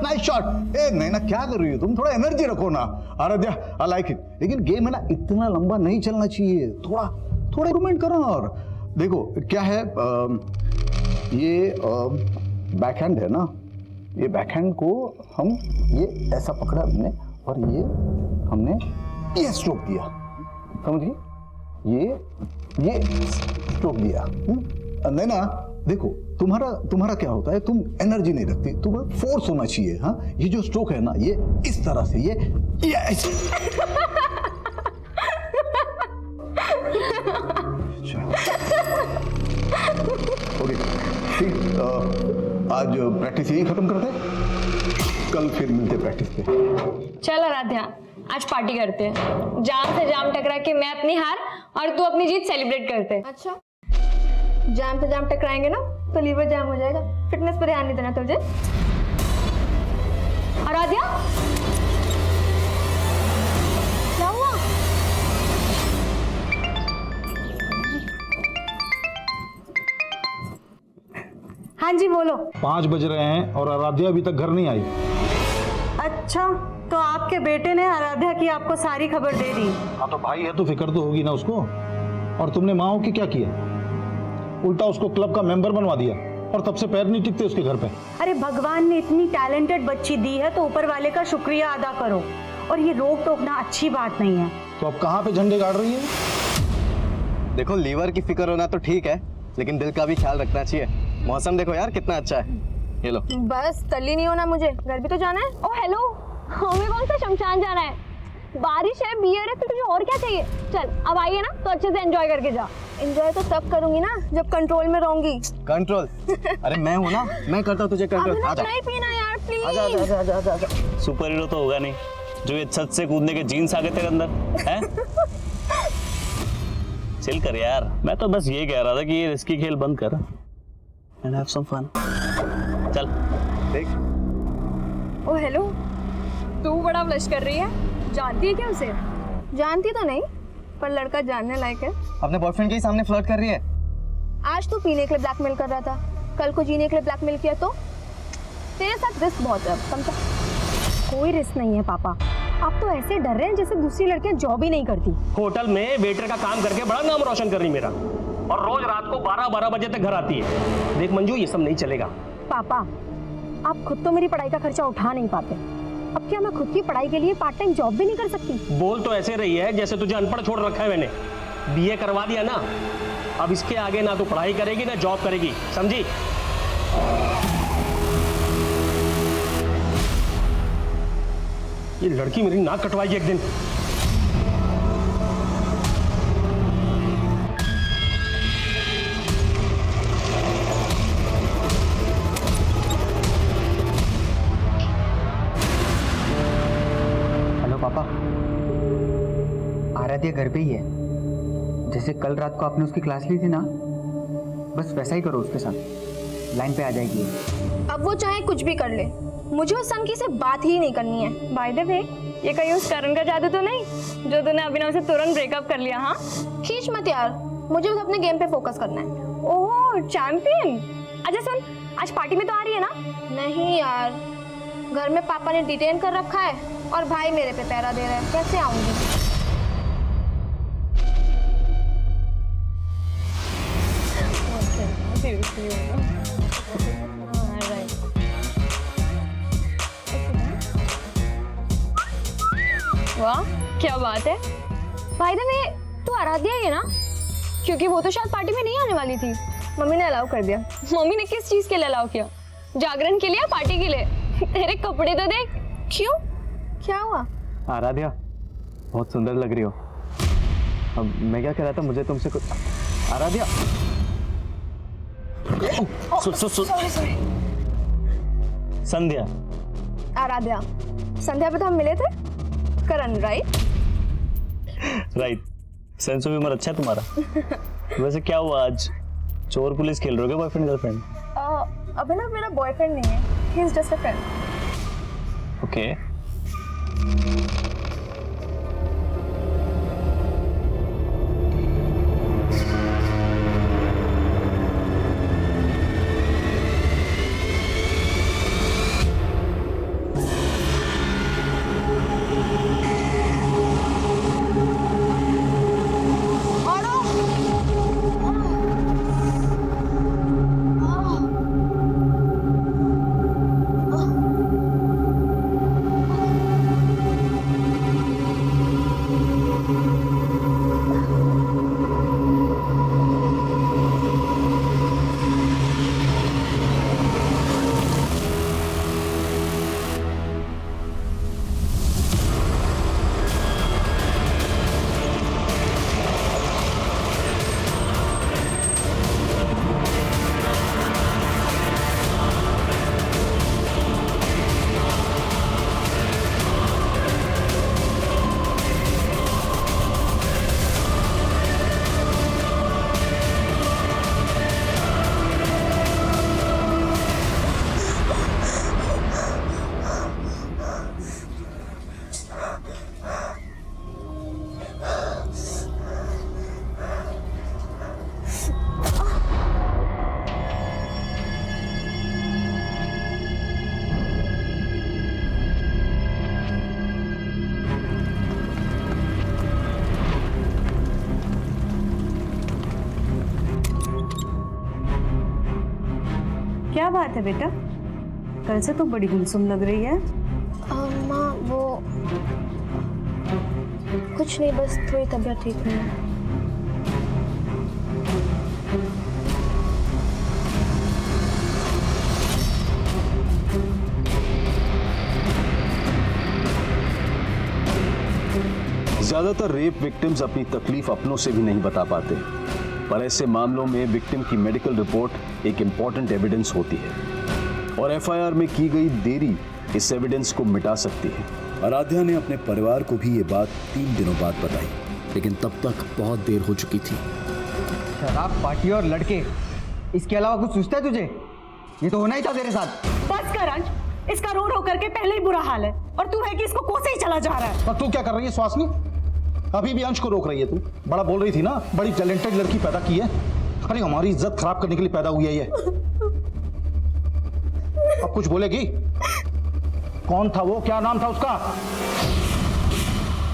Nice shot. ए नैना क्या कर रही हो तुम, थोड़ा एनर्जी रखो ना। आराध्या आई लाइक इट, लेकिन गेम है ना इतना लंबा नहीं चलना चाहिए, थोड़ा थोड़ा इम्प्रूवमेंट करो। और देखो क्या है, ये बैकहैंड है ना, ये बैकहैंड को हम ये ऐसा पकड़ा हमने और ये हमने ये स्ट्रोक दिया, समझिए, ये स्ट्रोक दिया। नैना देखो तुम्हारा क्या होता है, तुम एनर्जी नहीं रखती, तुम्हें फोर्स होना चाहिए। हाँ ये जो स्ट्रोक है ना, ये इस तरह से, ये ऐसे। ओके ठीक, आज प्रैक्टिस यही खत्म करते हैं, कल फिर मिलते प्रैक्टिस पे। चल आराध्या आज पार्टी करते हैं, जाम से जाम टकरा के मैं अपनी हार और तू अपनी जीत सेलिब्रेट करते हैं। अच्छा, जाम से जाम टकराएंगे ना तो लीवर जाम हो जाएगा, फिटनेस पर ध्यान नहीं देना तुझे। आराध्या क्या हुआ? हाँ जी बोलो। 5 बज रहे हैं और आराध्या अभी तक घर नहीं आई। अच्छा, तो आपके बेटे ने आराध्या की आपको सारी खबर दे दी? हाँ तो भाई है तो फिक्र तो होगी ना उसको। और तुमने माँ की क्या किया, उल्टा उसको क्लब का मेंबर बनवा दिया और तब से पैर नहीं टिकते उसके घर पे। अरे भगवान ने इतनी टैलेंटेड बच्ची दी है तो ऊपर वाले का शुक्रिया अदा करो, और ये रोक टोकना अच्छी बात नहीं है। तो अब कहाँ पे झंडे गाड़ रही है? देखो लीवर की फिक्र होना तो ठीक है, लेकिन दिल का भी ख्याल रखना चाहिए। मौसम देखो यार कितना अच्छा है, ये लो। बस तल्ली नहीं होना, मुझे घर भी तो जाना है। ओ हेलो, हमें कौन सा शमशान जाना है, बारिश है, बियर है, तो तुझे और क्या चाहिए। चल अब आइए ना तो अच्छे से एंजॉय करके जा। एंजॉय तो तब करूंगी ना जब कंट्रोल में रहूंगी। कंट्रोल? अरे मैं हूँ ना, मैं करता हूँ तुझे कंट्रोल। आजा नहीं पीना यार प्लीज। आजा आजा आजा आजा आजा। सुपर हीरो तो होगा नहीं जो ये छत से कूदने के जीन्स आ गए तेरे अंदर हैं? चिल कर यार, मैं तो बस ये कह रहा था कि ये रिस्की खेल बंद कर एंड हैव सम फन। चल देख। ओ हेलो, तू बड़ा ब्लश कर रही है, जानती है क्या उसे? जानती तो नहीं पर लड़का जानने लायक है। अपने बॉयफ्रेंड के ही सामने फ्लर्ट कर रही है। आज तू पीने के लिए ब्लैकमेल कर रहा था, कल को जीने के लिए ब्लैकमेल किया तो तेरे साथ रिस्क बहुत है, समझा? कोई रिस्क नहीं है पापा, आप तो ऐसे डर रहे हैं जैसे दूसरी लड़कियां जॉब ही नहीं करती। होटल में वेटर का काम करके बड़ा नाम रोशन कर रही मेरा, और रोज रात को 12-12 बजे तक घर आती है। देख मंजू, ये सब नहीं चलेगा। पापा आप खुद तो मेरी पढ़ाई का खर्चा उठा नहीं पाते, अब क्या मैं खुद की पढ़ाई के लिए पार्ट टाइम जॉब भी नहीं कर सकती? बोल तो ऐसे रही है जैसे तुझे अनपढ़ छोड़ रखा है मैंने। बीए करवा दिया ना, अब इसके आगे ना तू पढ़ाई करेगी ना जॉब करेगी, समझी? ये लड़की मेरी नाक कटवाएगी एक दिन। हेलो पापा, आराध्या घर पे ही है। जैसे कल रात को आपने उसकी क्लास ली थी ना, बस वैसा ही करो उसके साथ, लाइन पे आ जाएगी। अब वो चाहे कुछ भी कर ले, मुझे उस संकी से बात ही नहीं करनी है। बाय द वे, ये कहीं उस करण का जादू तो नहीं जो तूने अभिनव से तुरंत ब्रेकअप कर लिया? हाँ खींच मत यार, मुझे बस अपने गेम पे फोकस करना है। ओह चैंपियन। अच्छा सुन, आज पार्टी में तो आ रही है ना? नहीं यार, घर में पापा ने डिटेन कर रखा है और भाई मेरे पे पहरा दे रहा है, कैसे आऊंगी? वाह क्या बात है। भाई द वे, तू आराध्या ही है ना? क्योंकि वो तो शायद पार्टी में नहीं आने वाली थी, मम्मी ने अलाउ कर दिया। मम्मी ने किस चीज के लिए अलाउ किया? जागरण के लिए या पार्टी के लिए? तेरे कपड़े तो देख। क्यों, क्या हुआ? आराध्या बहुत सुंदर लग रही हो। अब मैं क्या कह रहा था, मुझे तुमसे कुछ। आराध्या संध्या। आराध्या, संध्या पे तो हम मिले थे। Karan right? Right, sense of humour अच्छा है तुम्हारा। वैसे क्या हुआ आज, चोर पुलिस खेल रहे हो बॉयफ्रेंड गर्लफ्रेंड? अभिनव मेरा बॉयफ्रेंड नहीं है, he is just a friend. Okay. क्या बात है बेटा? कल से तो बड़ी गुमसुम लग रही है। माँ वो कुछ नहीं, बस थोड़ी तबीयत ठीक नहीं है। ज्यादातर रेप विक्टिम्स अपनी तकलीफ अपनों से भी नहीं बता पाते, पर ऐसे मामलों में विक्टिम की मेडिकल रिपोर्ट एक इंपॉर्टेंट एविडेंस होती है और एफआईआर में की गई देरी इस एविडेंस को मिटा सकती है। आराध्या ने अपने परिवार को भी ये बात 3 दिनों बाद बताई, लेकिन तब तक बहुत देर हो चुकी थी। शराब, पार्टी और लड़के, इसके अलावा कुछ सोचता है तुझे? ये तो होना ही था तेरे साथ। बस कर अंश, इसका रो रो करके पहले ही बुरा हाल है और तू है कि इसको कोसे ही चला जा रहा है। पर तू क्या कर रही है सुहासिनी? अभी भी अंश को रोक रही है तू। बड़ा बोल रही थी ना, बड़ी टैलेंटेड लड़की पैदा की है। अरे हमारी इज्जत खराब करने के लिए पैदा हुई है ये। अब कुछ बोलेगी? कौन था वो? क्या नाम था उसका?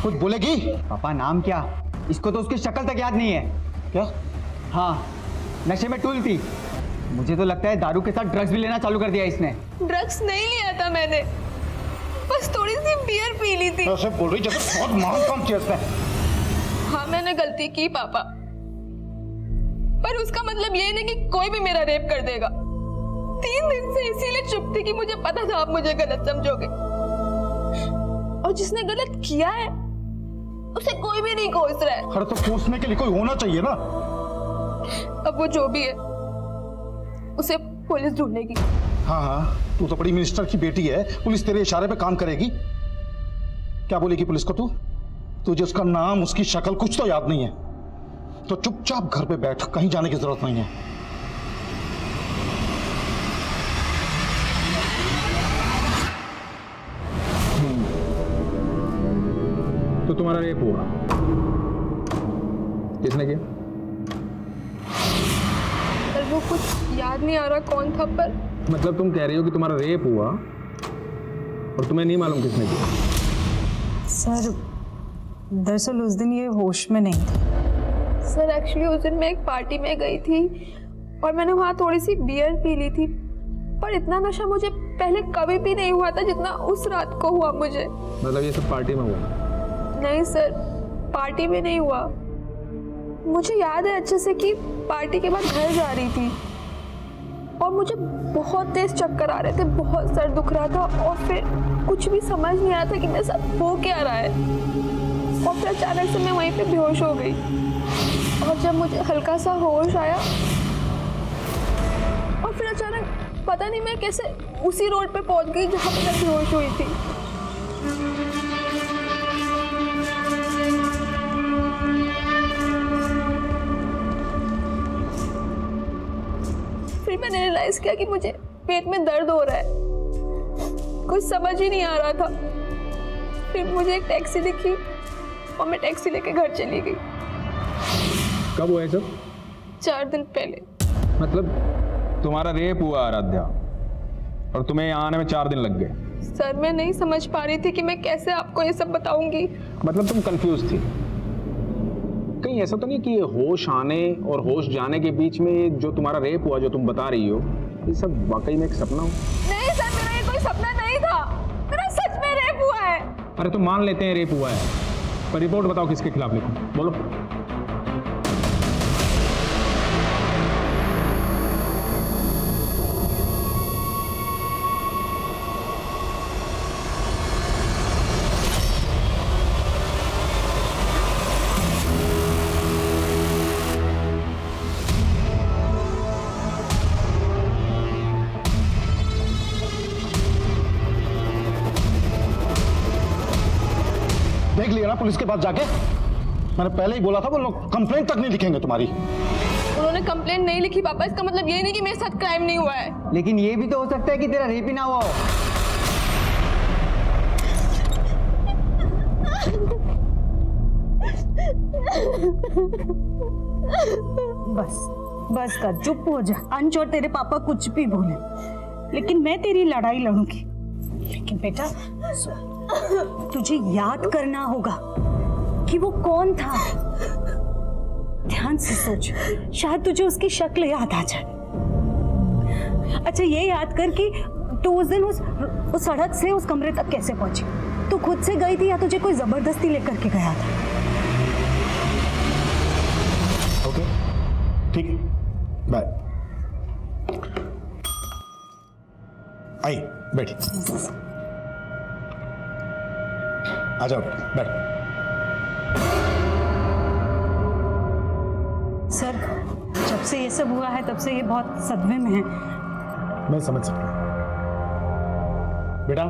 कुछ बोलेगी? पापा नाम क्या? इसको तो उसकी शक्ल तक याद नहीं है। क्या? हाँ, नशे में टूल थी। मुझे तो लगता है दारू के साथ ड्रग्स भी लेना चालू कर दिया इसने। ड्रग्स नहीं लिया था मैंने, बस थोड़ी सी बियर पी ली थी। ऐसे बोल रही जैसे बहुत महान काम किया इसने। हाँ मैंने गलती की पापा, पर उसका मतलब ये नहीं कि कोई भी मेरा रेप कर देगा। 3 दिन से इसीलिए चुप थी कि मुझे पता था आप मुझे गलत समझोगे, और जिसने गलत किया है उसे कोई भी नहीं कोस रहा है। अरे तो कोसने के लिए कोई होना चाहिए ना। अब वो जो भी है उसे पुलिस ढूंढेगी। हाँ हाँ, तू तो बड़ी मिनिस्टर की बेटी है, पुलिस तेरे इशारे पे काम करेगी। क्या बोलेगी पुलिस को तू? तुझे उसका नाम, उसकी शक्ल कुछ तो याद नहीं है, तो चुपचाप घर पे बैठ, कहीं जाने की जरूरत नहीं है। तो तुम्हारा रेप हुआ, किसने किया? पर वो कुछ याद नहीं आ रहा कौन था, पर मतलब तुम कह रही हो कि तुम्हारा रेप हुआ और तुम्हें नहीं मालूम किसने किया? सर दरअसल उस दिन ये होश में नहीं था। सर एक्चुअली उस दिन मैं एक पार्टी में गई थी और मैंने वहाँ थोड़ी सी बियर पी ली थी, पर इतना नशा मुझे पहले कभी भी नहीं हुआ था जितना उस रात को हुआ मुझे। मतलब ये सब पार्टी में हुआ? नहीं सर, पार्टी में नहीं हुआ। मुझे याद है अच्छे से कि पार्टी के बाद घर जा रही थी और मुझे बहुत तेज चक्कर आ रहे थे, बहुत सर दुख रहा था और फिर कुछ भी समझ नहीं आया था कि मेरे साथ हो क्या रहा है। और फिर अचानक से मैं वहीं पे बेहोश हो गई और जब मुझे हल्का सा होश आया और फिर अचानक पता नहीं मैं कैसे उसी रोड पे पहुंच गई जहाँ पे मैं बेहोश हुई थी। फिर मैंने रियलाइज किया कि मुझे पेट में दर्द हो रहा है, कुछ समझ ही नहीं आ रहा था। फिर मुझे एक टैक्सी दिखी और मैं टैक्सी लेके घर चली गई। कब हुआ है सब? 4 दिन पहले। मतलब तुम्हारा रेप हुआ आराध्या और तुम्हें यहाँ आने में 4 दिन लग गए? सर मैं नहीं समझ पा रही थी कि मैं कैसे आपको ये सब बताऊंगी। मतलब तुम कंफ्यूज थी? कहीं ऐसा तो नहीं कि ये होश आने और होश जाने के बीच में जो तुम्हारा रेप हुआ, जो तुम बता रही हो, ये सब वाकई में एक सपना हो? नहीं सर, मेरा ये कोई सपना नहीं था, मेरा सच में रेप हुआ है। अरे तो मान लेते हैं रेप हुआ है, पर रिपोर्ट बताओ किसके खिलाफ लिखूं, बोलो। देख लिया ना पुलिस के पास जाके? मैंने पहले ही बोला था वो लोग कंप्लेंट तक नहीं लिखेंगे तुम्हारी। उन्होंने कंप्लेंट नहीं लिखी पापा, इसका मतलब ये नहीं कि मेरे साथ क्राइम नहीं हुआ है। लेकिन ये भी तो हो सकता है कि तेरा रेप ही ना हुआ हो। बस बस कर, चुप हो जा। अंश और तेरे पापा कुछ भी बोले, लेकिन मैं तेरी लड़ाई लड़ूंगी। लेकिन बेटा तुझे याद करना होगा कि वो कौन था। ध्यान से सोच, शायद तुझे उसकी शक्ल याद आ जाए। अच्छा ये याद कर कि तू उस दिन उस सड़क से उस कमरे तक कैसे पहुंची? तू खुद से गई थी या तुझे कोई जबरदस्ती लेकर के गया था? ओके ठीक है, बाय। आई बैठी, आ जाओ बैठ। सर जब से ये सब हुआ है तब से ये बहुत सदमे में है। मैं समझ सकता हूं बेटा,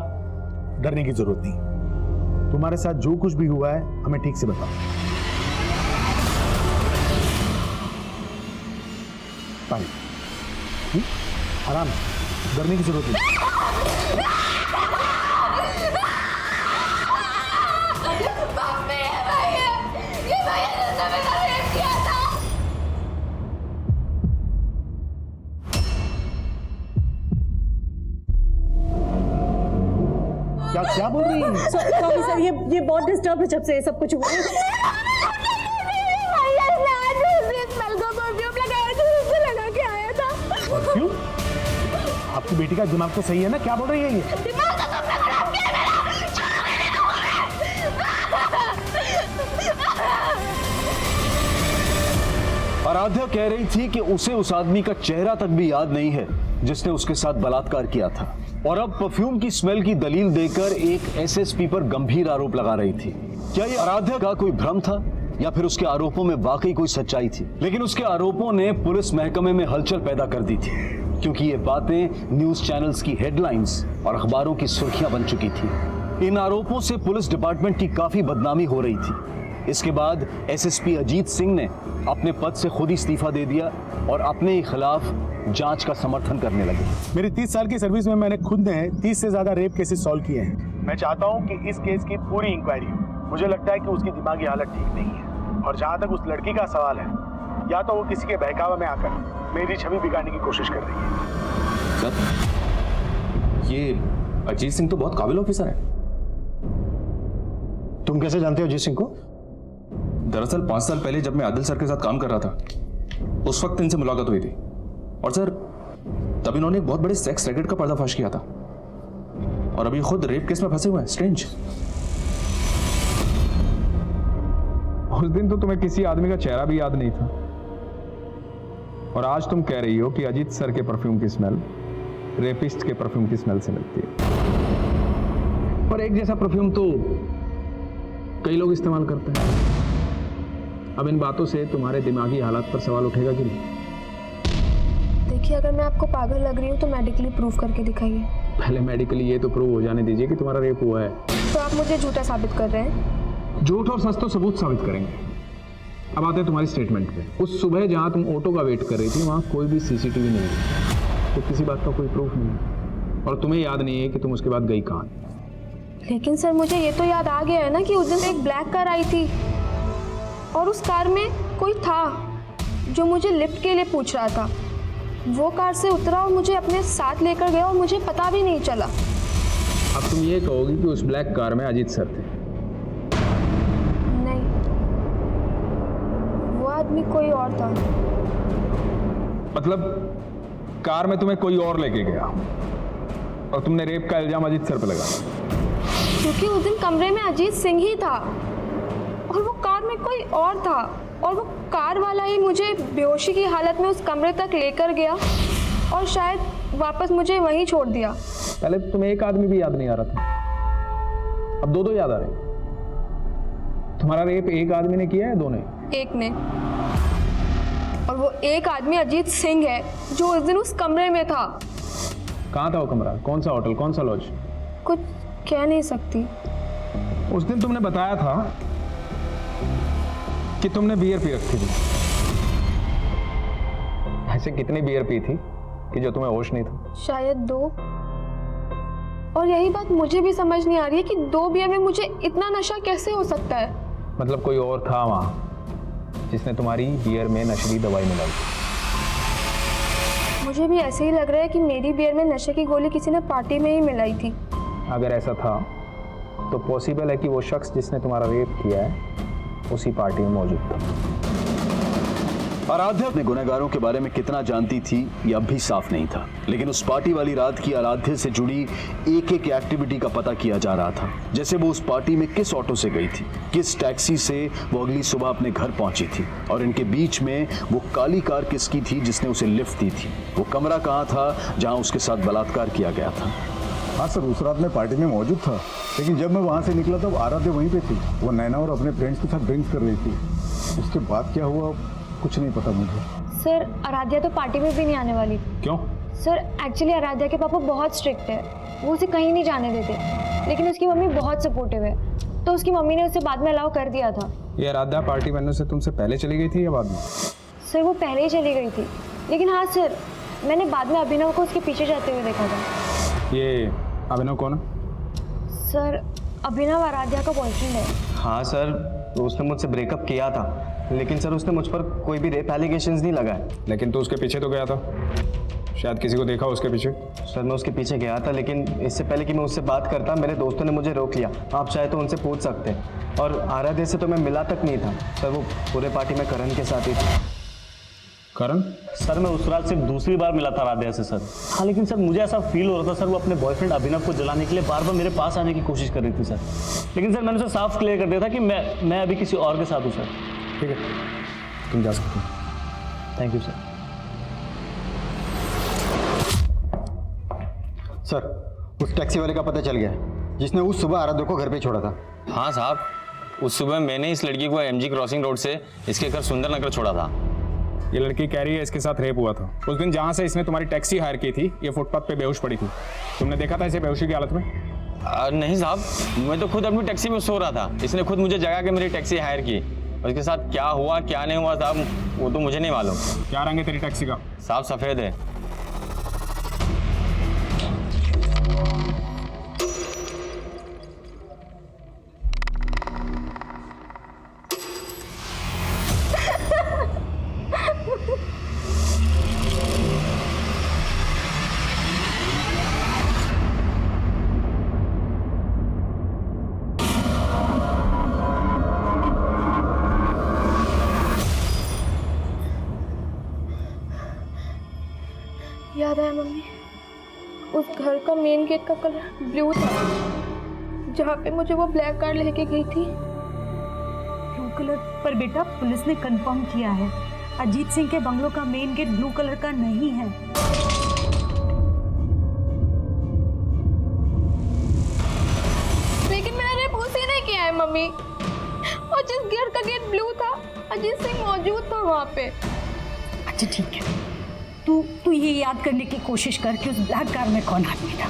डरने की जरूरत नहीं। तुम्हारे साथ जो कुछ भी हुआ है हमें ठीक से बताओ। पानी, आराम से, डरने की जरूरत नहीं। क्या बोल रही है? सॉरी सर, ये बहुत डिस्टर्ब है जब से ये सब कुछ हुआ है। परफ्यूम? आपकी बेटी का दिमाग तो सही है ना? क्या बोल रही है ये? आराध्या कह रही थी कि उसे उस आदमी का चेहरा तक भी याद नहीं है जिसने उसके साथ बलात्कार किया था, और अब परफ्यूम की स्मेल की दलील देकर एक एसएसपी पर गंभीर आरोप लगा रही थी। क्या ये आराध्या का कोई भ्रम था या फिर उसके आरोपों में वाकई कोई सच्चाई थी? लेकिन उसके आरोपों ने पुलिस महकमे में हलचल पैदा कर दी थी, क्योंकि ये बातें न्यूज चैनल्स की हेडलाइंस और अखबारों की सुर्खियां बन चुकी थी। इन आरोपों से पुलिस डिपार्टमेंट की काफी बदनामी हो रही थी। इसके बाद एसएसपी अजीत सिंह ने अपने पद से खुद इस्तीफा दे दिया और अपने ही खिलाफ जांच का समर्थन करने लगे। मेरी 30 साल की सर्विस में मैंने खुद ने 30 से ज्यादा रेप केसेस सॉल्व किए हैं। मैं चाहता हूं कि इस केस की पूरी इंक्वायरी हो। मुझे लगता है कि उसकी दिमागी हालत ठीक नहीं है, और जहां तक उस लड़की का सवाल है, या तो वो किसी के बहकावे में आकर मेरी छवि बिगाड़ने की कोशिश कर रही है। सर, ये अजीत सिंह तो बहुत काबिल ऑफिसर है। तुम कैसे जानते हो अजीत सिंह को? दरअसल 5 साल पहले जब मैं आदिल सर के साथ काम कर रहा था, उस वक्त इनसे मुलाकात हुई थी, और सर तब इन्होंने एक बहुत बड़े सेक्स रैकेट का पर्दाफाश किया था, और अभी खुद रेप केस में फंसे हुए हैं। स्ट्रेंज। उस दिन तो तुम्हें किसी आदमी का चेहरा भी याद नहीं था, और आज तुम कह रही हो कि अजीत सर के परफ्यूम की स्मेल रेपिस्ट के परफ्यूम की स्मेल से मिलती है। और एक जैसा परफ्यूम तो कई लोग इस्तेमाल करते हैं। अब इन बातों से तुम्हारे दिमागी हालात पर सवाल उठेगा कि नहीं? देखिए, अगर मैं आपको पागल लग रही हूँ तो मेडिकली प्रूव करके दिखाइए। पहले मेडिकली ये तो प्रूव हो जाने दीजिए कि तुम्हारा रेप हुआ है। तो आप मुझे झूठा साबित कर रहे हैं? झूठ और सच तो सबूत साबित करेंगे। अब आते हैं तुम्हारी स्टेटमेंट पे। उस सुबह जहाँ तुम ऑटो का वेट कर रही थी, वहाँ कोई भी सीसीटीवी नहीं है, तो किसी बात का कोई प्रूफ नहीं है, और तुम्हें याद नहीं है कि तुम उसके बाद गई कहाँ। लेकिन सर, मुझे ये तो याद आ गया है ना कि उस दिन एक ब्लैक कार आई थी, और उस कार में कोई था जो मुझे लिफ्ट के लिए पूछ रहा था। वो कार से उतरा और मुझे अपने साथ लेकर गया, और मुझे पता भी नहीं चला। अब तुम ये कहोगी कि उस ब्लैक कार में अजीत सर थे? नहीं, वो आदमी कोई और था। मतलब कार में तुम्हें कोई और लेके गया, और तुमने रेप का इल्जाम अजीत सर पे लगाया? क्योंकि उस दिन कमरे में अजीत सिंह ही था, और वो कार में कोई और था, और वो कार वाला ही मुझे बेहोशी की हालत में उस कमरे तक लेकर गया, और शायद वापस मुझे वहीं छोड़ दिया। पहले तो तुम्हें एक आदमी भी याद नहीं आ रहा था, अब दो याद आ रहे हैं। तुम्हारा रेप एक आदमी ने किया है, दो ने? एक ने, और वो एक आदमी अजीत सिंह है जो उस दिन उस कमरे में था। कहाँ था वो कमरा? कौन सा होटल, कौन सा लॉज? कुछ कह नहीं सकती। उस दिन तुमने बताया था कि तुमने बियर पी रखी थी। ऐसे कितनी बियर पी थी कि जो तुम्हें होश नहीं था? शायद 2। और यही बात मुझे भी समझ नहीं आ रही है कि 2 बियर में मुझे इतना नशा कैसे हो सकता है। मतलब कोई और था वहां जिसने तुम्हारी बियर में नशीली दवाई मिलाई? मुझे भी ऐसे ही लग रहा है कि मेरी बियर में नशे की गोली किसी ने पार्टी में ही मिलाई थी। अगर ऐसा था तो पॉसिबल है कि वो शख्स जिसने तुम्हारा रेप किया है उसी पार्टी में मौजूद था। आराध्या अपने गुनहगारों के बारे में कितना जानती थी ये अब भी साफ नहीं था, लेकिन उस पार्टी वाली रात की आराध्या से जुड़ी एक एक एक्टिविटी का पता किया जा रहा था। जैसे वो उस पार्टी में किस ऑटो से गई थी, किस टैक्सी से वो अगली सुबह अपने घर पहुंची थी, और इनके बीच में वो काली कार किसकी थी जिसने उसे लिफ्ट दी थी, वो कमरा कहाँ था जहां उसके साथ बलात्कार किया गया था। हाँ सर, उस रात मैं पार्टी में मौजूद था, लेकिन जब मैं वहाँ से निकला तब आराध्या वहीं पे थी। वो नैना और अपने फ्रेंड्स के साथ ड्रिंक्स कर रही थी। उसके बाद क्या हुआ कुछ नहीं पता मुझे। सर आराध्या तो पार्टी में भी नहीं आने वाली। क्यों? सर एक्चुअली आराध्या के पापा बहुत स्ट्रिक्ट है, वो उसे कहीं नहीं जाने देते, लेकिन उसकी मम्मी बहुत सपोर्टिव है, तो उसकी मम्मी ने उसे बाद में अलाउ कर दिया था। ये आराध्या पार्टी बनने से तुमसे पहले चली गई थी या बाद में? सर वो पहले ही चली गई थी, लेकिन हाँ सर मैंने बाद में अभिनव को उसके पीछे जाते हुए देखा था। ये अभिनव कौन है? सर अभिनव आराध्या का बॉयफ्रेंड है। हाँ सर, तो उसने मुझसे ब्रेकअप किया था, लेकिन सर उसने मुझ पर कोई भी रेप एलिगेशंस नहीं लगाए। लेकिन तू उसके पीछे तो गया था, शायद किसी को देखा उसके पीछे। सर मैं उसके पीछे गया था, लेकिन इससे पहले कि मैं उससे बात करता मेरे दोस्तों ने मुझे रोक लिया। आप चाहे तो उनसे पूछ सकते हैं। और आराध्या से तो मैं मिला तक नहीं था सर, वो पूरे पार्टी में करण के साथ ही था। करण? सर मैं उस रात सिर्फ दूसरी बार मिला था आराध्या से सर। हाँ लेकिन सर मुझे ऐसा फील हो रहा था सर वो अपने बॉयफ्रेंड अभिनव को जलाने के लिए बार बार मेरे पास आने की कोशिश कर रही थी सर। लेकिन सर मैंने उसे साफ क्लियर कर दिया था कि मैं अभी किसी और के साथ हूँ सर। ठीक है, तुम जा सकते हो। Thank you sir. सर उस टैक्सी वाले का पता चल गया जिसने उस सुबह आराध्या को घर पे छोड़ा था। हाँ साहब, उस सुबह मैंने इस लड़की को एमजी क्रॉसिंग रोड से इसके घर सुंदर नगर छोड़ा था। ये लड़की कह रही है इसके साथ रेप हुआ था। उस दिन जहाँ से इसने तुम्हारी टैक्सी हायर की थी ये फुटपाथ पे बेहोश पड़ी थी। तुमने देखा था इसे बेहोशी की हालत में? नहीं साहब, मैं तो खुद अपनी टैक्सी में सो रहा था। इसने खुद मुझे जगा के मेरी टैक्सी हायर की। और इसके साथ क्या हुआ क्या नहीं हुआ साहब वो तो मुझे नहीं मालूम। क्या रंग है तेरी टैक्सी का? साहब सफ़ेद है। याद आया मम्मी, उस घर का मेन गेट का कलर ब्लू था, जहाँ पे मुझे वो ब्लैक कार लेके गई थी। Blue colour? पर बेटा पुलिस ने कंफर्म किया है अजीत सिंह के बंगलों का मेन गेट ब्लू कलर का नहीं है। लेकिन मैंने रेप उसी ने किया है मम्मी, और जिस घर का गेट ब्लू था अजीत सिंह मौजूद था वहाँ पे। अच्छा ठीक है, तू ये याद करने की कोशिश कर कि उस ब्लैक कार में कौन आदमी था।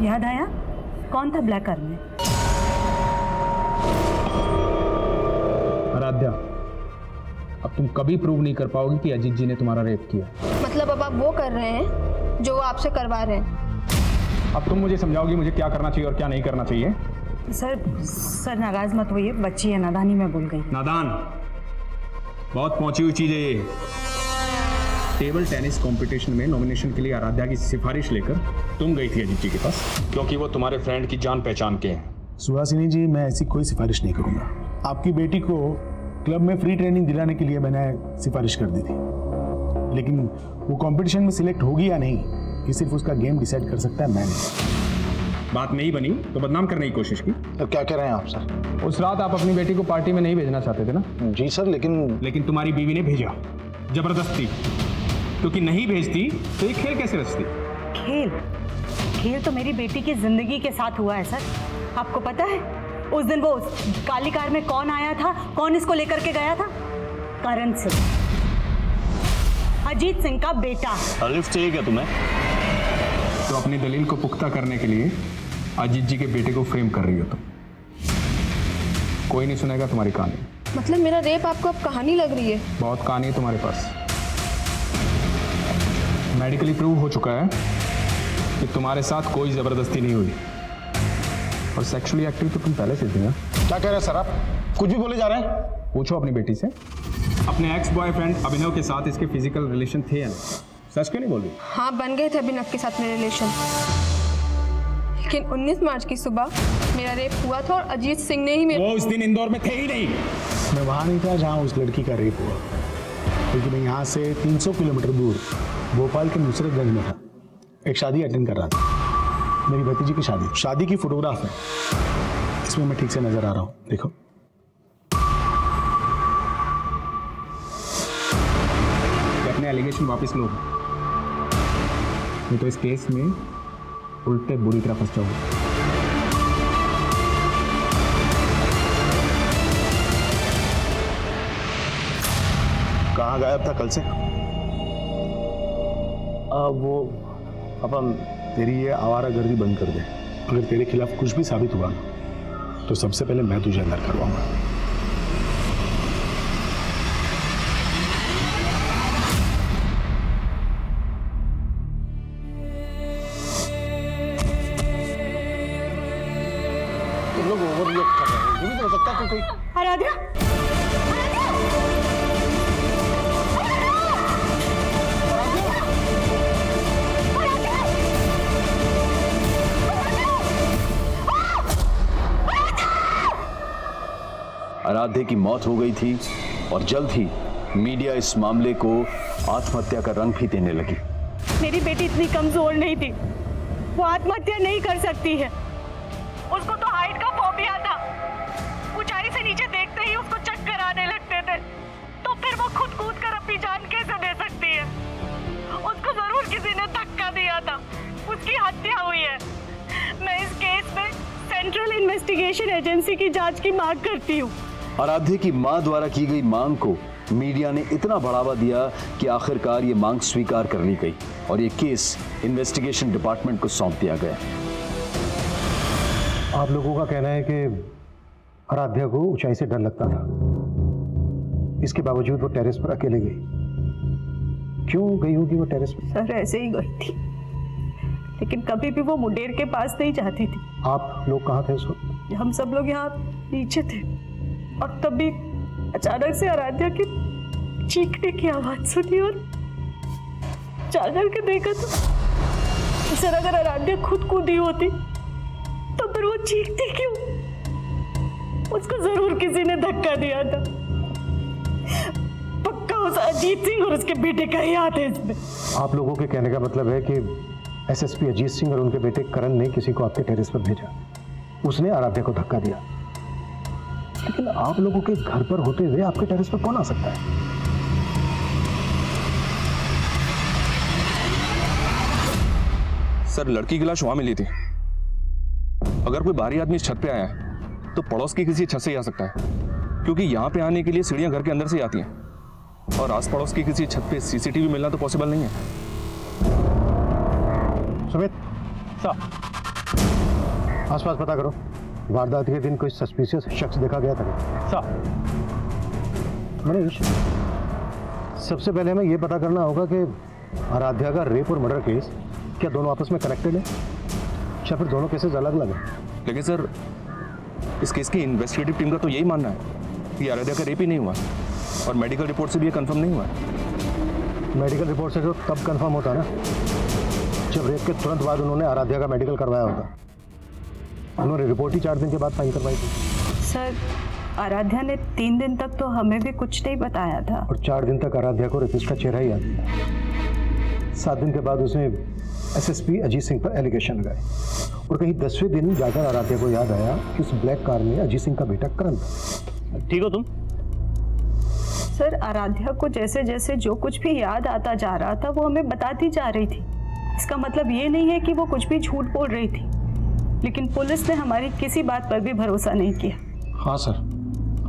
याद आया कौन था ब्लैक कार में? आराध्या, अब तुम कभी प्रूव नहीं कर पाओगी कि अजीत जी ने तुम्हारा रेप किया। मतलब अब आप वो कर रहे हैं जो वो आपसे करवा रहे हैं। अब तुम मुझे समझाओगी मुझे क्या करना चाहिए और क्या नहीं करना चाहिए? सर नाराज मत होइए, बच्ची है, नादानी में बोल गई। नादान? बहुत पहुंची हुई चीज है ये। टेबल टेनिस कंपटीशन में नॉमिनेशन के लिए आराध्या की सिफारिश लेकर तुम गई थी अजीत जी के पास, क्योंकि वो तुम्हारे फ्रेंड की जान पहचान के हैं। सुहासिनी जी, मैं ऐसी कोई सिफारिश नहीं करूंगा। आपकी बेटी को क्लब में फ्री ट्रेनिंग दिलाने के लिए मैंने सिफारिश कर दी थी, लेकिन वो कंपटीशन में सिलेक्ट होगी या नहीं ये सिर्फ उसका गेम डिसाइड कर सकता है, मैं नहीं। बात नहीं बनी तो बदनाम करने की कोशिश की। तो क्या कह रहे हैं आप सर? उस रात आप अपनी बेटी को पार्टी में नहीं भेजना चाहते थे ना? जी सर, लेकिन तुम्हारी बीवी ने भेजा जबरदस्ती, क्योंकि नहीं भेजती तो ये खेल कैसे रचती? खेल तो मेरी बेटी की जिंदगी के साथ हुआ है सर। आपको पता है उस दिन वो काली कार में कौन आया था, कौन इसको लेकर के गया था? करण सिंह, अजीत सिंह का बेटा। लिफ्ट चाहिए क्या तुम्हें? तो अपनी दलील को पुख्ता करने के लिए अजीत जी के बेटे को फ्रेम कर रही हो तुम। कोई नहीं सुनेगा तुम्हारी कहानी। मतलब मेरा रेप आपको अब कहानी लग रही है? बहुत कहानी है तुम्हारे पास। मेडिकली प्रूव हो चुका है कि तुम्हारे साथ कोई जबरदस्ती नहीं हुई, और सेक्सुअली एक्टिव तो तुम पहले से थी ना। क्या कह रहे हैं सर आप? कुछ भी बोले जा रहे हैं? पूछो अपनी बेटी से, अपने एक्स बॉयफ्रेंड अभिनव के साथ इसके फिजिकल रिलेशन थे या नहीं? सच क्यों नहीं बोल रही? हाँ, बन गए थे अभिनव के साथ मेरे रिलेशन, लेकिन 19 मार्च की सुबह मेरा रेप हुआ था और अजीत सिंह ने ही वो उस दिन इंदौर में थे ही नहीं। मैं वहाँ नहीं था जहाँ उस लड़की का रेप हुआ, क्योंकि मैं यहाँ से 300 किलोमीटर दूर भोपाल के नुसरतगंज में था। एक शादी अटेंड कर रहा था, मेरी भतीजी की शादी की फोटोग्राफ है, इसमें मैं ठीक से नजर आ रहा हूँ, देखो। अपने एलिगेशन वापस लो, नहीं तो इस केस में उल्टे बुरी तरह फंस जाओगे। कहाँ गायब था कल से? वो अपन तेरी ये आवारागर्दी बंद कर दे। अगर तेरे खिलाफ कुछ भी साबित हुआ ना, तो सबसे पहले मैं तुझे अंदर करवाऊंगा। तुम लोग ओवररिएक्ट कर रहे हो। ये भी तो हो सकता है कि कोई आराध्या, आराध्य की मौत हो गई थी और जल्द ही मीडिया इस मामले को आत्महत्या का रंग भी देने लगी। मेरी बेटी इतनी कमजोर नहीं थी, वो आत्महत्या नहीं कर सकती है। उसको तो हाइट का फोबिया था, ऊंचाई से नीचे देखते ही उसको चक्कर आने लगते थे, तो फिर वो खुद कूद कर अपनी जान कैसे दे सकती है? उसको जरूर किसी ने धक्का दिया था, उसकी हत्या हुई है। मैं इस केस में सेंट्रल इन्वेस्टिगेशन एजेंसी की जांच की मांग करती हूँ। आराध्य की मां द्वारा की गई मांग को मीडिया ने इतना बढ़ावा दिया कि आखिरकार ये मांग स्वीकार कर ली गई और ये केस इन्वेस्टिगेशन डिपार्टमेंट को सौंप दिया गया। आप लोगों का कहना है कि आराध्या को ऊंचाई से डर लगता था, इसके बावजूद वो टेरेस पर अकेले गई। क्यों गई होगी वो टेरेस पर? सर ऐसे ही गई थी, लेकिन कभी भी वो मुंडेर के पास नहीं जाती थी। आप लोग कहाँ थे उस वक्त? हम सब लोग यहाँ नीचे थे और तभी अचानक से आराध्या की चीखने की आवाज सुनी और जाकर के देखा तो सर अगर आराध्या खुद कूदी होती तो फिर वो चीखती क्यों? उसको जरूर किसी ने धक्का दिया था। पक्का उस अजीत सिंह और उसके बेटे का ही हाथ है इसमें। आप लोगों के कहने का मतलब है कि एसएसपी अजीत सिंह और उनके बेटे करण ने किसी को आपके टेरेस पर भेजा, उसने आराध्या को धक्का दिया। लेकिन आप लोगों के घर पर होते हुए आपके टेरेस पर कौन आ सकता है? सर लड़की की लाश वहां मिली थी। अगर कोई बाहरी आदमी इस छत पे आया है तो पड़ोस की किसी छत से ही आ सकता है, क्योंकि यहाँ पे आने के लिए सीढ़ियां घर के अंदर से ही आती हैं और आस पड़ोस की किसी छत पे सीसीटीवी मिलना तो पॉसिबल नहीं है। सुमित, आसपास पता करो, वारदात के दिन कोई सस्पिशियस शख्स देखा गया था? मनीष, सबसे पहले हमें यह पता करना होगा कि आराध्या का रेप और मर्डर केस क्या दोनों आपस में कनेक्टेड है या फिर दोनों केसेस अलग अलग हैं? लेकिन सर इस केस की इन्वेस्टिगेटिव टीम का तो यही मानना है कि आराध्या का रेप ही नहीं हुआ और मेडिकल रिपोर्ट से भी ये कंफर्म नहीं हुआ। मेडिकल रिपोर्ट से तो तब कंफर्म होता ना जब रेप के तुरंत बाद उन्होंने आराध्या का मेडिकल करवाया होता। उन्होंने रिपोर्ट ही 4 दिन के बाद साइन करवाई थी। सर आराध्या ने 3 दिन तक तो हमें भी कुछ नहीं बताया था और 4 दिन तक आराध्या को रेपिस्ट का चेहरा ही याद था। 7 दिन के बाद उसने एसएसपी अजीत सिंह पर एलिगेशन लगाए और कहीं 10वें दिन जाकर आराध्या को याद आया कि उस ब्लैक कार में अजीत सिंह का बेटा करण था। ठीक हो तुम? सर आराध्या को जैसे जैसे जो कुछ भी याद आता जा रहा था वो हमें बताती जा रही थी। इसका मतलब ये नहीं है कि वो कुछ भी झूठ बोल रही थी, लेकिन पुलिस ने हमारी किसी बात पर भी भरोसा नहीं किया। हाँ सर,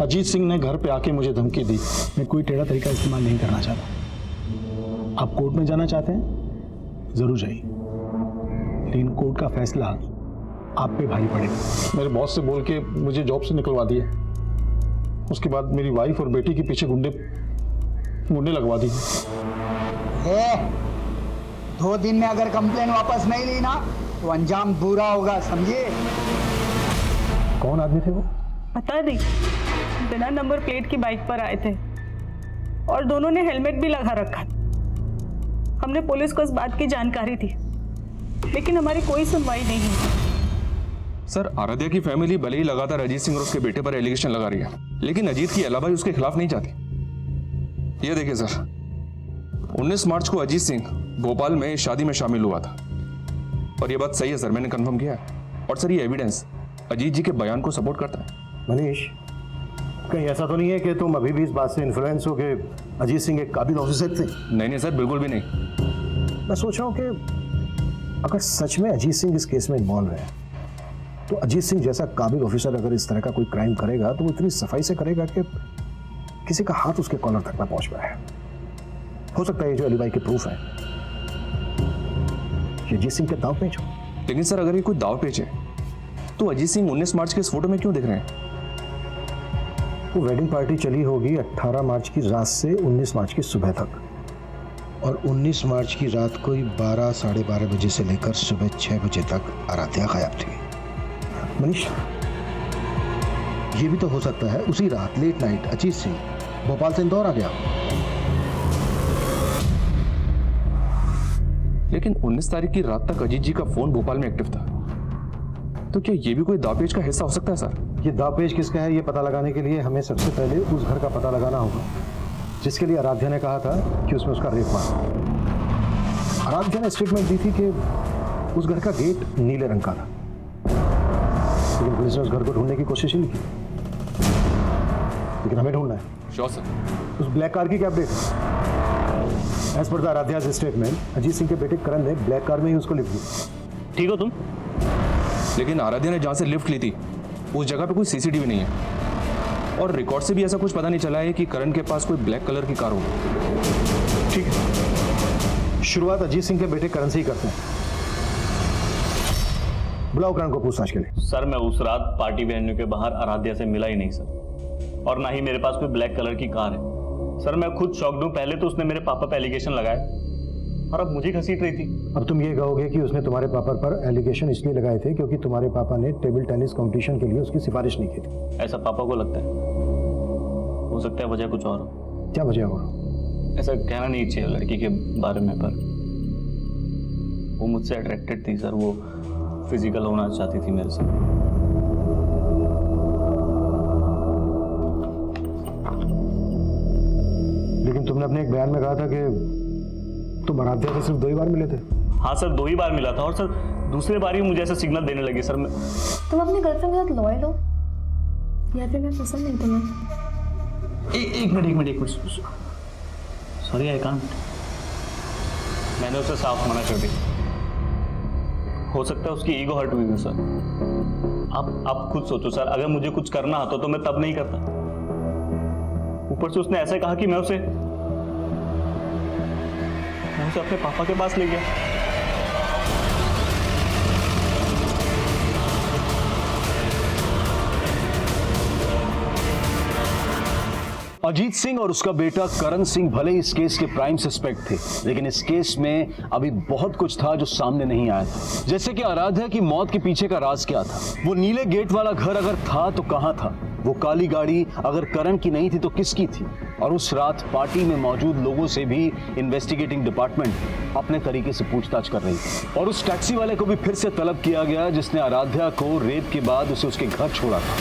अजीत सिंह ने घर पे आके मुझे धमकी दी। मैं कोई टेढ़ा तरीका इस्तेमाल नहीं करना चाहता। आप कोर्ट में जाना चाहते हैं जरूर जाइए, लेकिन कोर्ट का फैसला आप पे भारी पड़ेगा। मेरे बॉस से बोल के मुझे जॉब से निकलवा दिए, उसके बाद मेरी वाइफ और बेटी के पीछे गुंडे लगवा दिए। 2 दिन में अगर कंप्लेन वापस नहीं ली ना तो अंजाम बुरा होगा, समझिए। कौन आदमी थे वो? पता नहीं, बिना नंबर प्लेट की बाइक पर आए थे और दोनों ने हेलमेट भी लगा रखा। हमने पुलिस को इस बात की जानकारी दी, लेकिन हमारी कोई सुनवाई नहीं हुई। सर आराध्या की फैमिली भले ही लगातार अजीत सिंह और उसके बेटे पर एलिगेशन लगा रही है, लेकिन अजीत की अलावा उसके खिलाफ नहीं जाती। ये देखिए सर, 19 मार्च को अजीत सिंह भोपाल में शादी में शामिल हुआ था, और ये बात सही है सर, मैंने कंफर्म किया है। और सर ये एविडेंस अजीत जी के बयान को सपोर्ट करता है। मनीष, कहीं ऐसा तो नहीं है कि तुम अभी भी इस बात से इन्फ्लुएंस हो के अजीत सिंह एक काबिल ऑफिसर थे? नहीं सर, बिल्कुल भी नहीं। मैं सोच रहा हूँ कि अगर सच में अजीत सिंह इस केस में इन्वॉल्व है, तो अजीत सिंह जैसा काबिल ऑफिसर अगर इस तरह का कोई क्राइम करेगा तो वो इतनी सफाई से करेगा कि किसी का हाथ उसके कॉलर तक ना पहुंच पाए। हो सकता है ये जो अलीबाई के प्रूफ है ये अजीत सिंह के दाव पेच हो। लेकिन सर अगर ये कोई दाव पेच है तो अजीत सिंह 19 मार्च के इस फोटो में क्यों दिख रहे हैं? वो वेडिंग पार्टी चली होगी 18 मार्च की रात से 19 मार्च की सुबह तक, और 19 मार्च की रात को 12 साढ़े 12 बजे से लेकर सुबह 6 बजे तक आराध्या गायब थी। मनीष, ये भी तो हो सकता है उसी रात लेट नाइट अजीत सिंह भोपाल से इंदौर आ गया। लेकिन 19 तारीख की रात तक अजीत जी का फोन भोपाल में एक्टिव था, तो क्या ये भी कोई दावपेच का हिस्सा हो सकता है सर? ये दावपेच किसका है ये पता लगाने के लिए हमें सबसे पहले उस घर का पता लगाना होगा जिसके लिए आराध्या ने कहा था कि उसमें उसका रेप हुआ। आराध्या ने स्टेटमेंट दी थी कि उस घर का गेट नीले रंग का था, लेकिन पुलिस ने उस घर को ढूंढने की कोशिश ही नहीं की। लेकिन हमें ढूंढना है। Sure sir. उस ब्लैक कार की क्या अपडेट है? As per the Aaradhya's statement Ajit Singh के बेटे करण ने ब्लैक कार में ही उसको लिफ्ट दी। ठीक हो तुम? लेकिन आराध्या ने जहां से लिफ्ट ली थी उस जगह पे कोई सीसीटीवी नहीं है, और रिकॉर्ड से भी ऐसा कुछ पता नहीं चला है कि करण के पास कोई ब्लैक कलर की कार होगी। ठीक है, शुरुआत अजीत सिंह के बेटे करण से ही करते हैं। बुलाओ करण को पूछताछ के लिए। सर मैं उस रात पार्टी वेन्यू के बाहर आराध्या से मिला ही नहीं सर, और ना ही मेरे पास कोई ब्लैक कलर की कार है। सर मैं खुद शॉक्ड हूं, पहले तो उसने मेरे पापा पर एलिगेशन लगाए और अब मुझे घसीट रही थी। अब तुम ये कहोगे कि उसने तुम्हारे पापा पर एलिगेशन इसलिए लगाए थे क्योंकि तुम्हारे पापा ने टेबल टेनिस कंपटीशन के लिए उसकी सिफारिश नहीं की थी। ऐसा पापा को लगता है, हो सकता है वजह कुछ और हो। क्या वजह हो? ऐसा कहना नहीं चाहिए लड़की के बारे में, पर वो मुझसे अट्रैक्टेड थी सर, वो फिजिकल होना चाहती थी मेरे साथ। लेकिन तुमने अपने एक बयान में कहा था कि तुम आराध्या से सिर्फ 2 ही बार मिले थे। हाँ सर 2 ही बार मिला था, और सर दूसरे बार ही मुझे ऐसा सिग्नल देने लगी सर। मैं तुम अपनी गर्लफ्रेंड के साथ लॉयल हो या फिर मैं पसंद नहीं तुम्हें? एक मिनट सॉरी आई कांट। मैंने उसे साफ मना कर दिया। हो सकता है उसकी ईगो हर्ट हुई है सर। आप खुद सोचो सर, अगर मुझे कुछ करना होता तो मैं तब नहीं करता। ऊपर से उसने ऐसे कहा कि मैं उसे अपने पापा के पास ले गया। अजीत सिंह और उसका बेटा करण सिंह भले इस केस के प्राइम सस्पेक्ट थे, लेकिन इस केस में अभी बहुत कुछ था जो सामने नहीं आया था। जैसे कि आराध्या की मौत के पीछे का राज क्या था, वो नीले गेट वाला घर अगर था तो कहां था, वो काली गाड़ी अगर करण की नहीं थी तो किसकी थी, और उस रात पार्टी में मौजूद लोगों से भी इन्वेस्टिगेटिंग डिपार्टमेंट अपने तरीके से पूछताछ कर रही थी। और उस टैक्सी वाले को भी फिर से तलब किया गया जिसने आराध्या को रेप के बाद उसे उसके घर छोड़ा था।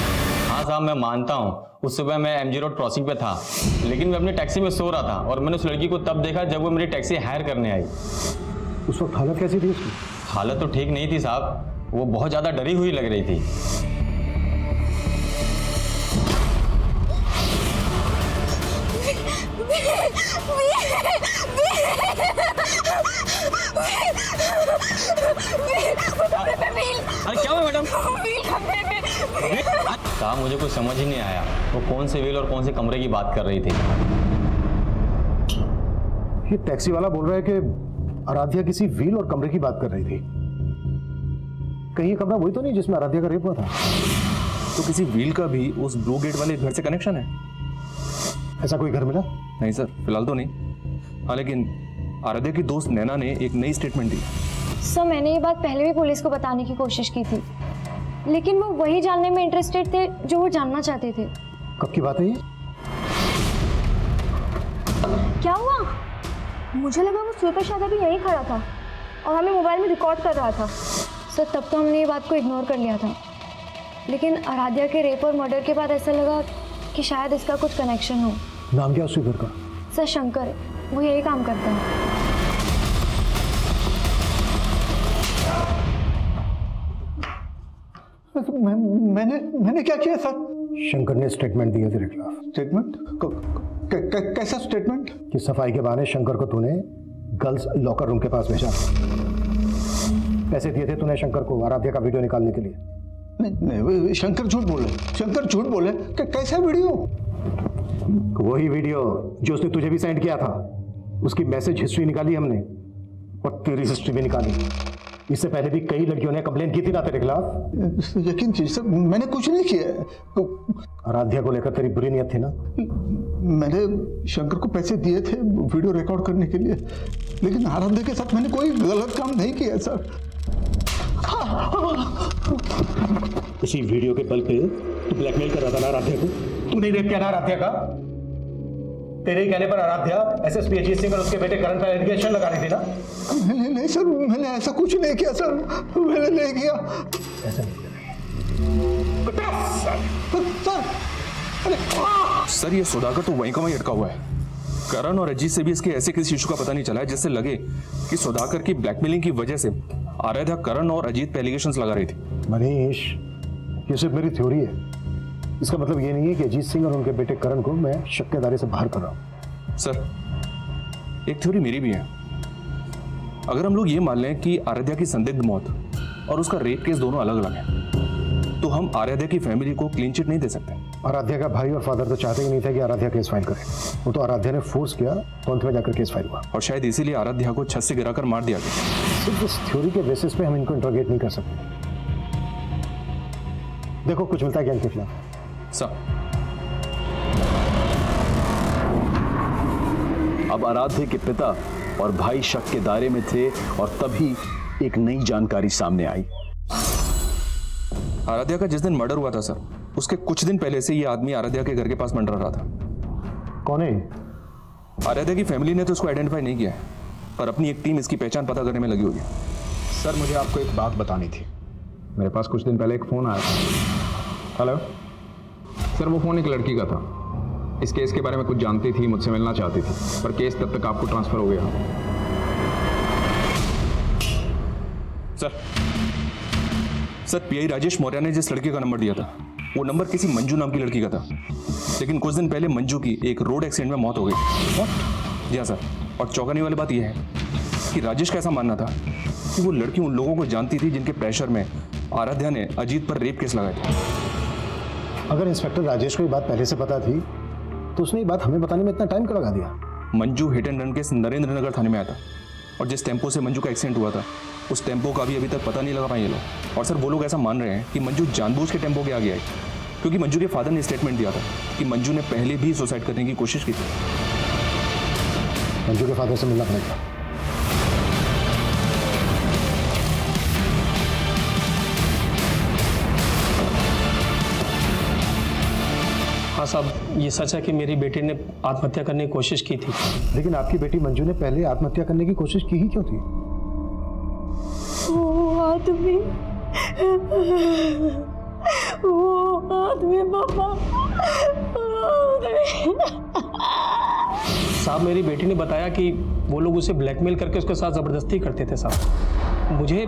हाँ साहब मैं मानता हूँ, उस सुबह मैं MG रोड क्रॉसिंग पे था, लेकिन मैं अपनी टैक्सी में सो रहा था और मैंने उस लड़की को तब देखा जब वो मेरी टैक्सी हायर करने आई। उस वक्त हालत कैसी थी उसकी? हालत तो ठीक नहीं थी साहब, वो बहुत ज़्यादा डरी हुई लग रही थी। अरे क्या हुआ मैडम? साहब मुझे कुछ समझ ही नहीं आया, वो कौन से व्हील और कौन से कमरे की बात कर रही थी। ये टैक्सी वाला बोल रहा है कि आराध्या किसी व्हील और कमरे की बात कर रही थी। कहीं ये कमरा वही तो नहीं जिसमें आराध्या का रेप हुआ था? तो किसी व्हील का भी उस ब्लू गेट वाले घर से कनेक्शन है? ऐसा कोई घर मिला? नहीं सर, फिलहाल तो नहीं। हाँ लेकिन आराध्या की दोस्त नैना ने एक नई स्टेटमेंट दी। सर मैंने ये बात पहले भी पुलिस को बताने की कोशिश की थी, लेकिन वो वही जानने में इंटरेस्टेड थे जो वो जानना चाहते थे। कब की बात है ये? क्या हुआ? मुझे लगा वो श्वेता शायद अभी यहीं खड़ा था और हमें मोबाइल में रिकॉर्ड कर रहा था। सर तब तो हमने ये बात को इग्नोर कर लिया था, लेकिन आराध्या के रेप और मर्डर के बाद ऐसा लगा कि शायद इसका कुछ कनेक्शन हो। नाम क्या उसी घर का? सर शंकर, वो यही काम करता है। मैंने क्या किया सर? शंकर ने स्टेटमेंट दिया तेरे खिलाफ। स्टेटमेंट? कैसा स्टेटमेंट? कि सफाई के बहाने शंकर को तूने गर्ल्स लॉकर रूम के पास भेजा। पैसे दिए थे तूने शंकर को आराध्या का वीडियो निकालने के लिए। नहीं, शंकर झूठ बोले। शंकर झूठ बोले। कैसा वीडियो? वही वीडियो जो उसने तुझे भी सेंड किया था। उसकी मैसेज हिस्ट्री निकाली हमने और तेरी हिस्ट्री भी निकाली। इससे पहले भी कई लड़कियों ने कंप्लेन की थी ना तेरे खिलाफ। यकीन कीजिए सर, मैंने कुछ नहीं किया। आराध्या को लेकर तेरी बुरी नियत थी ना? मैंने शंकर को पैसे दिए थे वीडियो रिकॉर्ड करने के लिए, लेकिन आराध्या के साथ मैंने कोई गलत काम नहीं किया सर। इसी वीडियो के बल पे तू ब्लैकमेल कर रहा था ना आराध्या को? तू नहीं रेप किया ना आराध्या का? तेरे ही कहने पर आराध्या एसएसपी अजीत सिंह और उसके बेटे करण पर एलिगेशन लगा रही थी ना? नहीं सर, मैंने ऐसा कुछ नहीं किया सर। मैंने नहीं किया। ऐसा नहीं किया सर, ये सुधाकर तो वहीं का वहीं अटका हुआ है। करण और अजीत से भी इसके ऐसे किसी इशू का पता नहीं चला है जिससे लगे कि सुधाकर की ब्लैकमेलिंग की वजह से आराध्या करण और अजीत पे एलिगेशंस लगा रही थी। मनीष, ये सिर्फ मेरी थ्योरी है। इसका मतलब ये नहीं है कि अजीत सिंह और उनके बेटे करण को मैं शक के दायरे से बाहर कर रहा हूं। सर, एक थ्योरी मेरी भी है। अगर हम लोग ये मान लें कि आराध्या की संदिग्ध मौत और उसका रेप केस दोनों अलग अलग हैं, तो हम आराध्या की फैमिली को क्लीन चिट नहीं दे सकते। आराध्या का भाई और फादर तो चाहते ही नहीं थे कि आराध्या केस फाइल करे। वो तो आराध्या ने फोर्स किया तो अंत में जाकर केस फाइल हुआ। और शायद इसीलिए आराध्या को छत से गिराकर मार दिया गया। सिर्फ इस थ्योरी के बेसिस पे हम इनको इंट्रोगेट नहीं कर सकते। देखो कुछ मिलता है क्या इनके खिलाफ? अब आराध्या के पिता और भाई शक के दायरे में थे और तभी एक नई जानकारी सामने आई। आराध्या का जिस दिन मर्डर हुआ था सर, उसके कुछ दिन पहले से ये आदमी आराध्या के घर के पास मंडरा रहा था। कौन है? आराध्या की फैमिली ने तो उसको आइडेंटिफाई नहीं किया है, पर अपनी एक टीम इसकी पहचान पता करने में लगी हुई है। सर, मुझे आपको एक बात बतानी थी। मेरे पास कुछ दिन पहले एक फ़ोन आया था। हेलो सर, वो फ़ोन एक लड़की का था। इस केस के बारे में कुछ जानती थी, मुझसे मिलना चाहती थी, पर केस तब तक आपको ट्रांसफ़र हो गया। सर, पीआई राजेश मौर्य ने जिस लड़के का नंबर दिया था, वो नंबर किसी मंजू नाम की लड़की का था। लेकिन कुछ दिन पहले मंजू की एक रोड एक्सीडेंट में मौत हो गई। जी हाँ सर, और चौंकाने वाली बात यह है कि राजेश का ऐसा मानना था कि वो लड़की उन लोगों को जानती थी जिनके प्रेशर में आराध्या ने अजीत पर रेप केस लगाए थे। अगर इंस्पेक्टर राजेश को ये बात पहले से पता थी तो उसने ये बात हमें बताने में इतना टाइम क्यों लगा दिया? Manju hit and run case Narendra Nagar थाने में आया था, और जिस टेम्पो से मंजू का एक्सीडेंट हुआ था, उस टेम्पो का भी अभी तक पता नहीं लगा पाए ये लोग। और सर, वो लोग ऐसा मान रहे हैं कि मंजू जानबूझ के टेम्पो के आगे आई, क्योंकि मंजू के फादर ने स्टेटमेंट दिया था कि मंजू ने पहले भी सुसाइड करने की कोशिश की थी। मंजू के फादर से मिलना पड़ेगा। हाँ साहब, ये सच है कि मेरी बेटी ने आत्महत्या करने की कोशिश की थी। लेकिन आपकी बेटी मंजू ने पहले आत्महत्या करने की कोशिश की ही क्यों थी? वो आदमी पापा, साहब, मेरी बेटी ने बताया कि वो लोग उसे ब्लैकमेल करके उसके साथ ज़बरदस्ती करते थे साहब। मुझे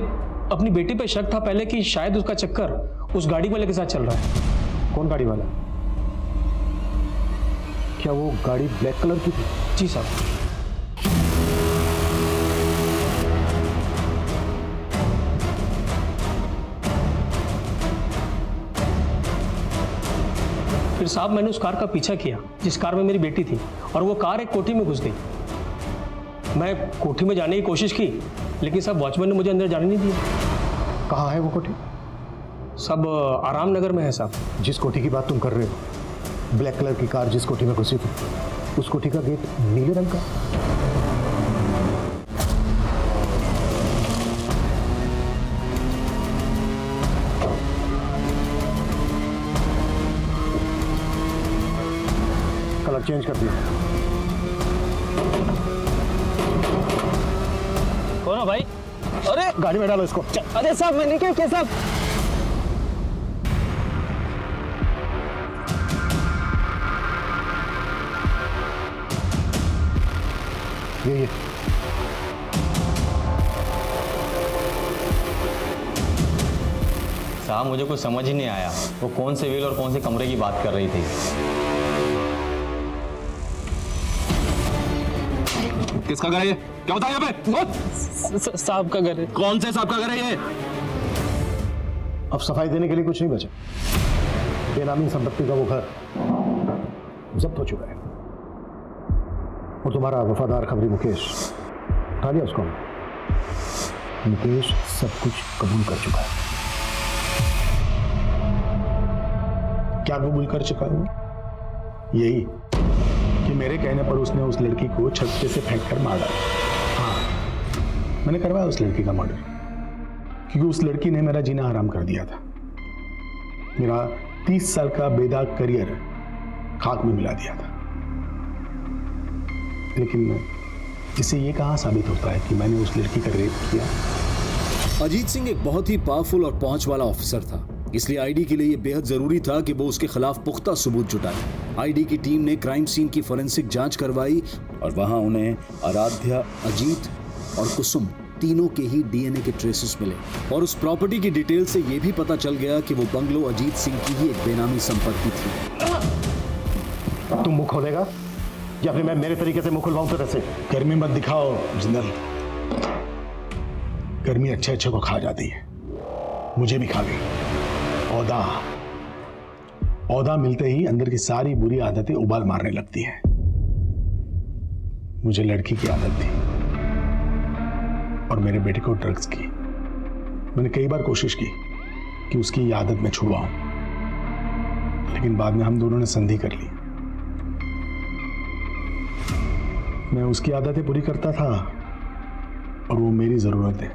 अपनी बेटी पे शक था पहले कि शायद उसका चक्कर उस गाड़ी वाले के साथ चल रहा है। कौन गाड़ी वाला? क्या वो गाड़ी ब्लैक कलर की थी? जी साहब। फिर साहब, मैंने उस कार का पीछा किया जिस कार में मेरी बेटी थी, और वो कार एक कोठी में घुस गई। मैं कोठी में जाने की कोशिश की, लेकिन साहब वॉचमैन ने मुझे अंदर जाने नहीं दिया। कहाँ है वो कोठी? सब आराम नगर में है साहब। जिस कोठी की बात तुम कर रहे हो, ब्लैक कलर की कार जिस कोठी में घुसी थी, उस कोठी का गेट नीले रंग का। कलर चेंज कर दिया। कौन है भाई? अरे गाड़ी में डालो इसको। अरे साहब, मैंने क्या किया साहब? ये साहब मुझे कुछ समझ ही नहीं आया, वो कौन से व्हील और कौन से कमरे की बात कर रही थी। किसका घर है ये? क्या होता है यहाँ पे? साहब का घर है। कौन से साहब का घर है ये? अब सफाई देने के लिए कुछ नहीं बचा। बेनामी संपत्ति का वो घर जब्त हो चुका है और तुम्हारा वफादार खबरी मुकेश उठा लिया उसको। मुकेश सब कुछ कबूल कर चुका है। क्या कबूल कर चुका हूं? यही कि मेरे कहने पर उसने उस लड़की को छत पे से फेंक कर मारा। हाँ, मैंने करवाया उस लड़की का मर्डर क्योंकि उस लड़की ने मेरा जीना हराम कर दिया था। मेरा 30 साल का बेदाग करियर खाक में मिला दिया था। लेकिन इससे ये कहाँ साबित होता है कि मैंने उस लड़की का रेप किया? अजीत सिंह एक बहुत ही पावरफुल और पहुंच वाला ऑफिसर था, इसलिए आईडी के लिए यह बेहद जरूरी था कि वो उसके खिलाफ पुख्ता सबूत जुटाए। आईडी की टीम ने क्राइम सीन की फोरेंसिक जांच करवाई और वहां उन्हें आराध्या, अजीत और कुसुम तीनों के ही डीएनए के ट्रेसेस मिले और उस प्रॉपर्टी की डिटेल से यह भी पता चल गया कि वो बंगलो अजीत सिंह की ही एक बेनामी संपत्ति थी। तुम मुंह खोलेगा या फिर मैं मेरे तरीके से मुंह खुलवाऊं तरह से? गर्मी मत दिखाओ जिंदल, गर्मी अच्छे अच्छे को खा जाती है, मुझे भी खा गई। औदा मिलते ही अंदर की सारी बुरी आदतें उबाल मारने लगती हैं। मुझे लड़की की आदत थी और मेरे बेटे को ड्रग्स की। मैंने कई बार कोशिश की कि उसकी ये आदत मैं छुड़वाऊं, लेकिन बाद में हम दोनों ने संधि कर ली। मैं उसकी आदतें पूरी करता था और वो मेरी जरूरत है।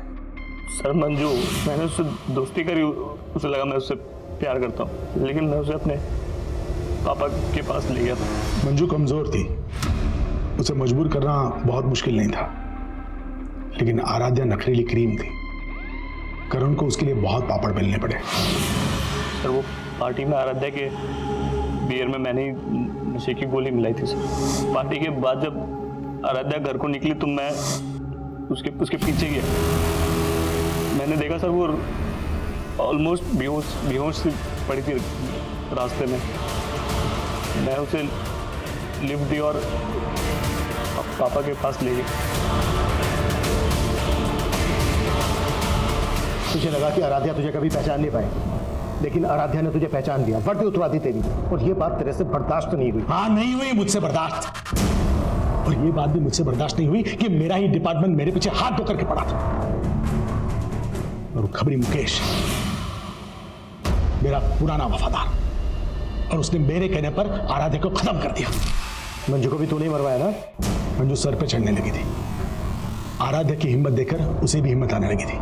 सर मंजू, मैंने उससे दोस्ती करी, उसे लगा मैं उससे प्यार करता हूँ, लेकिन मैं उसे अपने पापा के पास ले गया था। मंजू कमजोर थी, उसे मजबूर करना बहुत मुश्किल नहीं था, लेकिन आराध्या नखरीली क्रीम थी। करण को उसके लिए बहुत पापड़ बेलने पड़े। सर वो पार्टी में आराध्या के बियर में मैंने ही नशे की गोली मिलाई थी सर। पार्टी के बाद जब आराध्या घर को निकली तो मैं उसके पीछे गया। मैंने देखा सर वो ऑलमोस्ट बेहोश सी पड़ी थी रास्ते में। मैं उसे लिफ्ट दी और पापा के पास ले गया। तुझे लगा कि आराध्या तुझे कभी पहचान नहीं पाई, लेकिन आराध्या ने तुझे पहचान लिया, वर्दी उतरा दी तेरी, और ये बात तेरे से बर्दाश्त नहीं हुई। हाँ, नहीं हुई मुझसे बर्दाश्त, और ये बात भी मुझसे बर्दाश्त नहीं हुई कि मेरा ही डिपार्टमेंट मेरे पीछे हाथ धो करके पड़ा था। और खबरी मुकेश मेरा पुराना वफादार, और उसने मेरे कहने पर आराध्या को खत्म कर दिया। मंजू को भी तूने मरवाया ना? मंजू सर पे चढ़ने लगी थी। आराध्या की हिम्मत देखकर उसे भी हिम्मत आने लगी थी।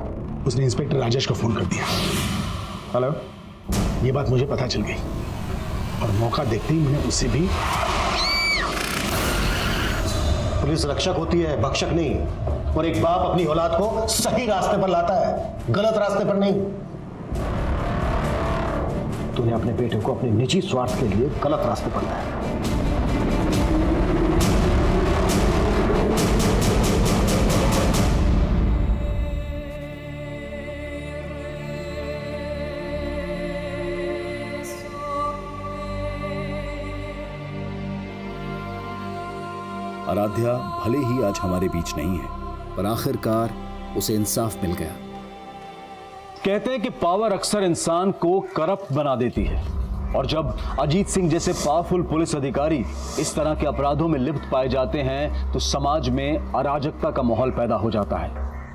उसने इंस्पेक्टर राजेश को फोन कर दिया। हेलो, ये बात मुझे पता चल गई और मौका देखते ही मैंने उसे भी। पुलिस रक्षक होती है, भक्षक नहीं, और एक बाप अपनी औलाद को सही रास्ते पर लाता है, गलत रास्ते पर नहीं। तूने अपने बेटे को अपने निजी स्वार्थ के लिए गलत रास्ते पर लाया। आराध्या भले ही आज हमारे बीच नहीं है, पर आखिरकार उसे इंसाफ मिल गया। कहते हैं कि पावर अक्सर इंसान को करप्ट बना देती है, और जब अजीत सिंह जैसे पावरफुल पुलिस अधिकारी इस तरह के अपराधों में लिप्त पाए जाते हैं तो समाज में अराजकता का माहौल पैदा हो जाता है।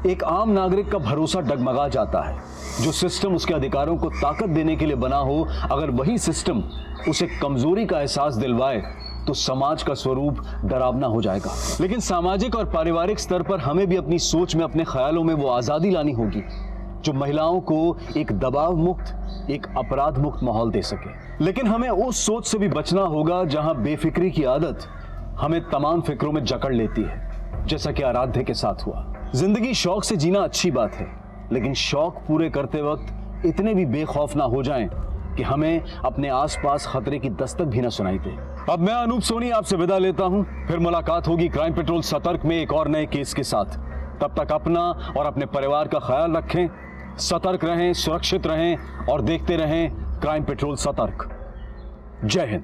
एक आम नागरिक का भरोसा डगमगा जाता है। जो सिस्टम उसके अधिकारों को ताकत देने के लिए बना हो, अगर वही सिस्टम उसे कमजोरी का एहसास दिलवाए तो समाज का स्वरूप डरावना हो जाएगा। लेकिन सामाजिक और पारिवारिक स्तर पर हमें भी अपनी सोच में, अपने ख्यालों में वो आजादी लानी होगी जो महिलाओं को एक दबाव मुक्त, एक अपराध मुक्त माहौल दे सके। लेकिन हमें उस सोच से भी बचना होगा जहां बेफिक्री की आदत हमें तमाम फिक्रों में जकड़ लेती है, जैसा कि आराध्या के साथ हुआ। जिंदगी शौक से जीना अच्छी बात है, लेकिन शौक पूरे करते वक्त इतने भी बेखौफ ना हो जाएं कि हमें अपने आसपास खतरे की दस्तक भी ना सुनाई दे। अब मैं अनूप सोनी आपसे विदा लेता हूं। फिर मुलाकात होगी क्राइम पेट्रोल सतर्क में एक और नए केस के साथ। तब तक अपना और अपने परिवार का ख्याल रखें, सतर्क रहें, सुरक्षित रहें और देखते रहें क्राइम पेट्रोल सतर्क। जय हिंद।